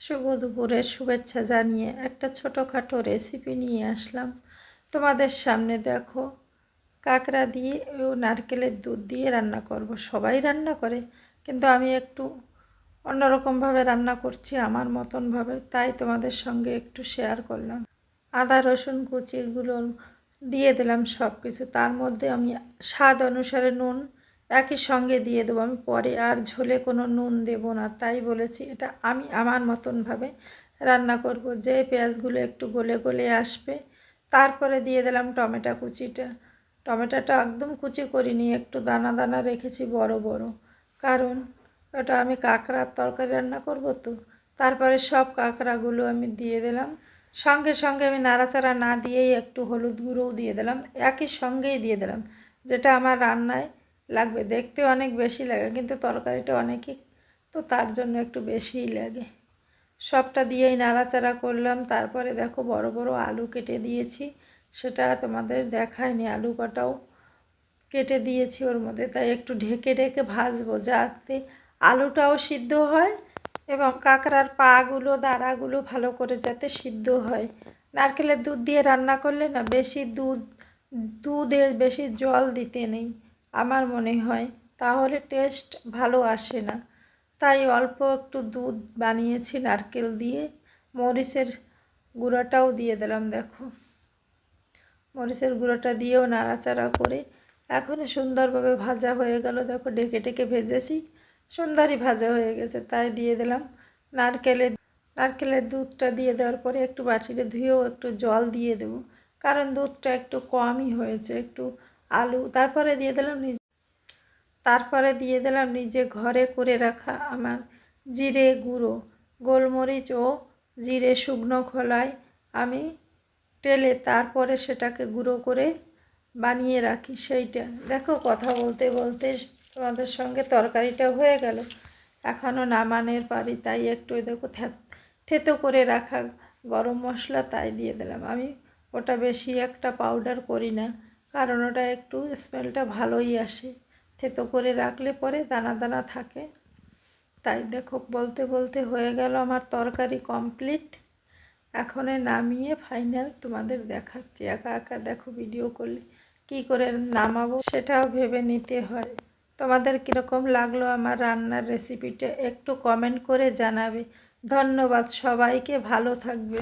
শুভ দুপুরের শুভেচ্ছা জানিয়ে একটা ছোটোখাটো রেসিপি নিয়ে আসলাম তোমাদের সামনে। দেখো, কাঁকড়া দিয়ে ও নারকেলের দুধ দিয়ে রান্না করব। সবাই রান্না করে, কিন্তু আমি একটু অন্যরকমভাবে রান্না করছি, আমার মতনভাবে, তাই তোমাদের সঙ্গে একটু শেয়ার করলাম। আদা রসুন কুচিগুলো দিয়ে দিলাম সব কিছু, তার মধ্যে আমি স্বাদ অনুসারে নুন একই সঙ্গে দিয়ে দেবো। আমি পরে আর ঝোলে কোনো নুন দেব না, তাই বলেছি এটা আমি আমার মতনভাবে রান্না করব। যে পেঁয়াজগুলো একটু গলে গলে আসবে, তারপরে দিয়ে দিলাম টমেটো কুচিটা। টমেটোটা একদম কুচি করিনি, একটু দানা দানা রেখেছি বড় বড়, কারণ ওটা আমি কাঁকড়ার তরকারি রান্না করব তো। তারপরে সব কাঁকড়াগুলো আমি দিয়ে দিলাম, সঙ্গে সঙ্গে আমি নাড়াচাড়া না দিয়েই একটু হলুদ গুঁড়োও দিয়ে দিলাম, একই সঙ্গেই দিয়ে দিলাম, যেটা আমার রান্নায় লাগবে। দেখতে অনেক বেশি লাগে, কিন্তু তরকারিটা অনেকই, তো তার জন্য একটু বেশিই লাগে। সবটা দিয়েই নাড়াচাড়া করলাম। তারপরে দেখো বড় বড় আলু কেটে দিয়েছি, সেটা আর তোমাদের দেখায়নি। আলু কটাও কেটে দিয়েছি ওর মধ্যে, তাই একটু ঢেকে ঢেকে ভাজবো, যাতে আলুটাও সিদ্ধ হয় এবং কাঁকড়ার পাগুলো দাঁড়াগুলো ভালো করে যাতে সিদ্ধ হয়। নারকেলের দুধ দিয়ে রান্না করলে না, বেশি দুধে বেশি জল দিতে নেই আমার মনে হয়, তাহলে টেস্ট ভালো আসে না। তাই অল্প একটু দুধ বানিয়েছি নারকেল দিয়ে। মরিচের গুঁড়োটাও দিয়ে দিলাম। দেখো, মরিচের গুঁড়োটা দিয়েও নাড়াচাড়া করে এখন সুন্দরভাবে ভাজা হয়ে গেল। দেখো, ঢেকে ঢেকে ভেজেছি, সুন্দরই ভাজা হয়ে গেছে। তাই দিয়ে দিলাম নারকেলের দুধটা দিয়ে দেওয়ার পরে একটু বাটিতে ধুয়েও একটু জল দিয়ে দেবো, কারণ দুধটা একটু কমই হয়েছে। একটু আলু তারপরে দিয়ে দিলাম নিজে ঘরে করে রাখা আমার জিরে গুঁড়ো, গোলমরিচ ও জিরে শুকনো খোলায় আমি টেলে তারপরে সেটাকে গুঁড়ো করে বানিয়ে রাখি সেইটা। দেখো, কথা বলতে বলতে তোমাদের সঙ্গে তরকারিটা হয়ে গেল, এখনও নামানোর পারি। তাই একটু দেখো থেতো করে রাখা গরম মশলা তাই দিয়ে দিলাম। আমি ওটা বেশি একটা পাউডার করি না, কারণ ওটা একটু স্মেলটা ভালোই আসে, থেতো করে রাখলে পরে দানা দানা থাকে। তাই দেখো, বলতে বলতে হয়ে গেল আমার তরকারি কমপ্লিট। এখন নামিয়ে ফাইনাল তোমাদের দেখাচ্ছি। একা একা দেখো ভিডিও করলে কী করে নামাবো সেটাও ভেবে নিতে হয়। তোমাদের কীরকম লাগলো আমার রান্নার রেসিপিটা একটু কমেন্ট করে জানাবে। ধন্যবাদ সবাইকে, ভালো থাকবে।